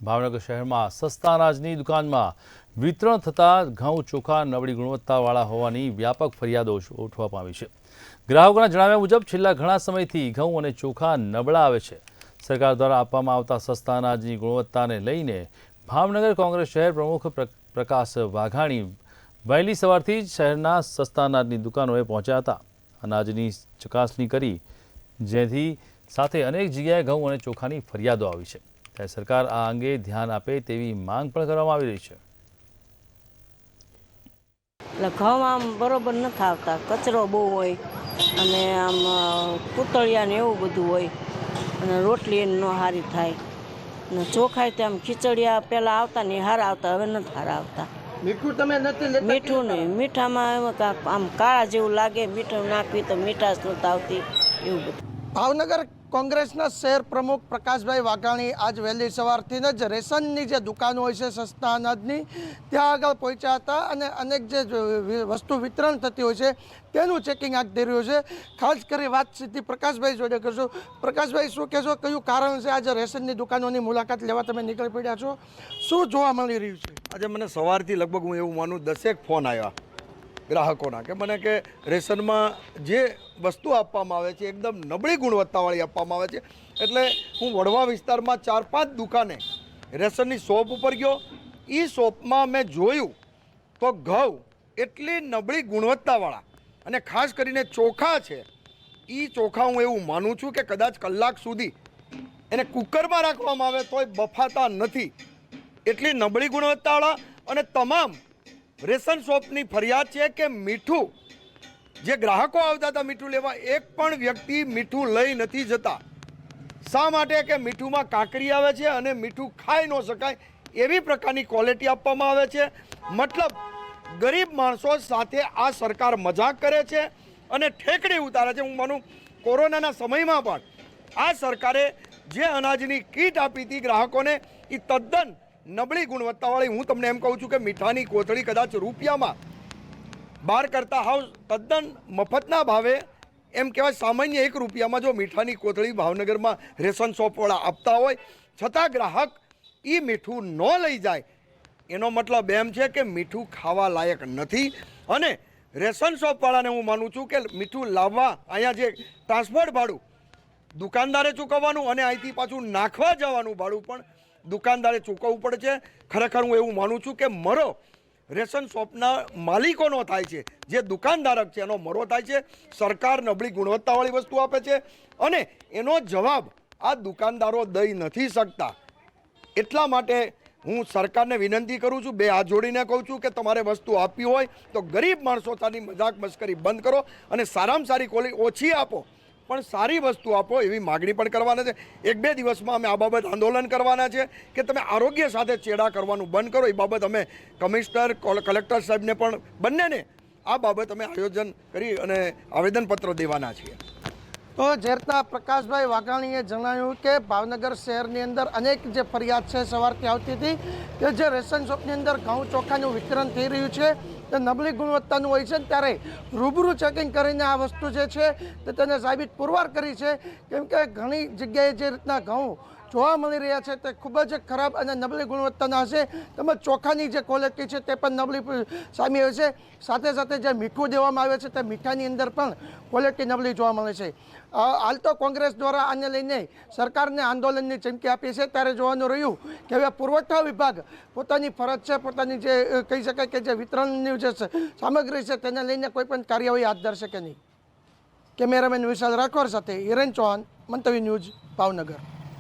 ભાવનગર શહેરમાં સસ્તા અનાજની દુકાનમાં વિતરણ થતાં ઘઉં ચોખા નબળી ગુણવત્તાવાળા હોવાની વ્યાપક ફરિયાદો ઉઠવા પામી છે। ગ્રાહકોના જણાવ્યા મુજબ છેલ્લા ઘણા સમયથી ઘઉં અને ચોખા નબળા આવે છે। સરકાર દ્વારા આપવામાં આવતા સસ્તા અનાજની ગુણવત્તાને લઈને ભાવનગર કોંગ્રેસ શહેર પ્રમુખ પ્રકાશ વાઘાણી વહેલી સવારથી જ શહેરના સસ્તા અનાજની દુકાનોએ પહોંચ્યા હતા। અનાજની ચકાસણી કરી જેથી સાથે અનેક જગ્યાએ ઘઉં અને ચોખાની ફરિયાદો આવી છે। ત્યારે સરકાર આ અંગે ધ્યાન આપે તેવી માંગ પણ કરવામાં આવી રહી છે। ઘઉં આમ બરોબર નથી આવતા, કચરો બહુ હોય અને આમ પૂતળિયા ને એવું બધું હોય અને રોટલી ન સારી થાય ને ચોખાઈ તે આમ ખીચડિયા પહેલાં આવતા ને સારા આવતા, હવે નથી સારા આવતા। મીઠું તમે નથી લેતા? મીઠું નહીં, મીઠામાં આમ કાળા જેવું લાગે, મીઠું નાખવી તો મીઠાશ નથી આવતી, એવું બધું। ભાવનગર કોંગ્રેસના શહેર પ્રમુખ પ્રકાશભાઈ વાઘાણી આજ વહેલી સવારથી જ રેશનની જે દુકાનો હોય છે સસ્તા અનાજની ત્યાં આગળ પહોંચ્યા હતા અને અનેક જે વસ્તુ વિતરણ થતી હોય છે તેનું ચેકિંગ હાથ ધરી રહ્યું છે। ખાસ કરી વાત સીધી પ્રકાશભાઈ જોડે કરશું। પ્રકાશભાઈ, શું કહેશો, કયું કારણ છે આજે રેશનની દુકાનોની મુલાકાત લેવા તમે નીકળી પડ્યા છો? શું જોવા મળી રહ્યું છે? આજે મને સવારથી લગભગ હું એવું માનું 10 ફોન આવ્યા ગ્રાહકોના કે મને કે રેશનમાં જે વસ્તુ આપવામાં આવે છે એકદમ નબળી ગુણવત્તાવાળી આપવામાં આવે છે। એટલે હું વડવા વિસ્તારમાં 4-5 દુકાને રેશનની શોપ ઉપર ગયો। એ શોપમાં મેં જોયું તો ઘઉં એટલી નબળી ગુણવત્તાવાળા અને ખાસ કરીને ચોખા છે, એ ચોખા હું એવું માનું છું કે કદાચ કલાક સુધી એને કુકરમાં રાખવામાં આવે તોય બફાતા નથી, એટલી નબળી ગુણવત્તાવાળા। અને તમામ રેશન શોપની ફરિયાદ છે કે મીઠું જે ગ્રાહકો આવતા હતા મીઠું લેવા, એક પણ વ્યક્તિ મીઠું લઈ નથી જતા। શા માટે? કે મીઠુંમાં કાંકરી આવે છે અને મીઠું ખાઈ ન શકાય એવી પ્રકારની ક્વોલિટી આપવામાં આવે છે। મતલબ ગરીબ માણસો સાથે આ સરકાર મજાક કરે છે અને ઠેકડી ઉતારે છે। હું માનું કોરોનાના સમયમાં પણ આ સરકારે જે અનાજની કીટ આપી હતી ગ્રાહકોને એ તદ્દન નબળી ગુણવત્તાવાળી। હું તમને એમ કહું છું કે મીઠાની કોથળી કદાચ રૂપિયામાં બહાર કરતાં હાવ તદ્દન મફતના ભાવે, એમ કહેવાય સામાન્ય 1 રૂપિયામાં જો મીઠાની કોથળી ભાવનગરમાં રેશન શોપવાળા આપતા હોય છતાં ગ્રાહક એ મીઠું ન લઈ જાય, એનો મતલબ એમ છે કે મીઠું ખાવા લાયક નથી। અને રેશન શોપવાળાને હું માનું છું કે મીઠું લાવવા અહીંયા જે ટ્રાન્સપોર્ટ ભાડું દુકાનદારે ચૂકવવાનું અને અહીંથી પાછું નાખવા જવાનું ભાડું પણ દુકાનદારે ચૂકવવું પડે છે। ખરેખર હું એવું માનું છું કે મરો રેશન શોપના માલિકોનો થાય છે, જે દુકાનદારક છે એનો મરો થાય છે। સરકાર નબળી ગુણવત્તાવાળી વસ્તુ આપે છે અને એનો જવાબ આ દુકાનદારો દઈ નથી શકતા। એટલા માટે હું સરકારને વિનંતી કરું છું, 2 હાથ જોડીને કહું છું કે તમારે વસ્તુ આપવી હોય તો ગરીબ માણસો સાથેની મજાક મસ્કરી બંધ કરો અને સારામાં સારી ક્વોલિટી ઓછી આપો પણ સારી વસ્તુ આપો એવી માગણી પણ કરવાના છે। 1-2 દિવસમાં અમે આ બાબત આંદોલન કરવાના છે કે તમે આરોગ્ય સાથે ચેડા કરવાનું બંધ કરો। એ બાબત અમે કમિશનર કલેક્ટર સાહેબને પણ બંનેને આ બાબત અમે આયોજન કરી અને આવેદનપત્ર દેવાના છીએ। તો જે રીતના પ્રકાશભાઈ વાઘાણીએ જણાવ્યું કે ભાવનગર શહેરની અંદર અનેક જે ફરિયાદ છે સવારથી આવતી હતી કે જે રેશન શોપની અંદર ઘઉં ચોખાનું વિતરણ થઈ રહ્યું છે તે નબળી ગુણવત્તાનું હોય છે, ત્યારે રૂબરૂ ચેકિંગ કરીને આ વસ્તુ જે છે તે તેને સાબિત પુરવાર કરી છે। કેમ કે ઘણી જગ્યાએ જે રીતના ઘઉં જોવા મળી રહ્યા છે તે ખૂબ જ ખરાબ અને નબળી ગુણવત્તાના હશે, તેમજ ચોખાની જે ક્વોલિટી છે તે પણ નબળી સામે આવે છે। સાથે સાથે જે મીઠું દેવામાં આવે છે તે મીઠાની અંદર પણ ક્વોલિટી નબળી જોવા મળે છે। હાલ તો કોંગ્રેસ દ્વારા આને લઈને સરકારને આંદોલનની ચીમકી આપી છે, ત્યારે જોવાનું રહ્યું કે હવે પુરવઠા વિભાગ પોતાની ફરજ છે, પોતાની જે કહી શકાય કે જે વિતરણની જે સામગ્રી છે તેને લઈને કોઈ પણ કાર્યવાહી હાથ ધરશે કે નહીં। કેમેરામેન વિશાલ રાઠોડ સાથે હિરેન ચૌહાણ, મંતવ્ય ન્યૂઝ, ભાવનગર।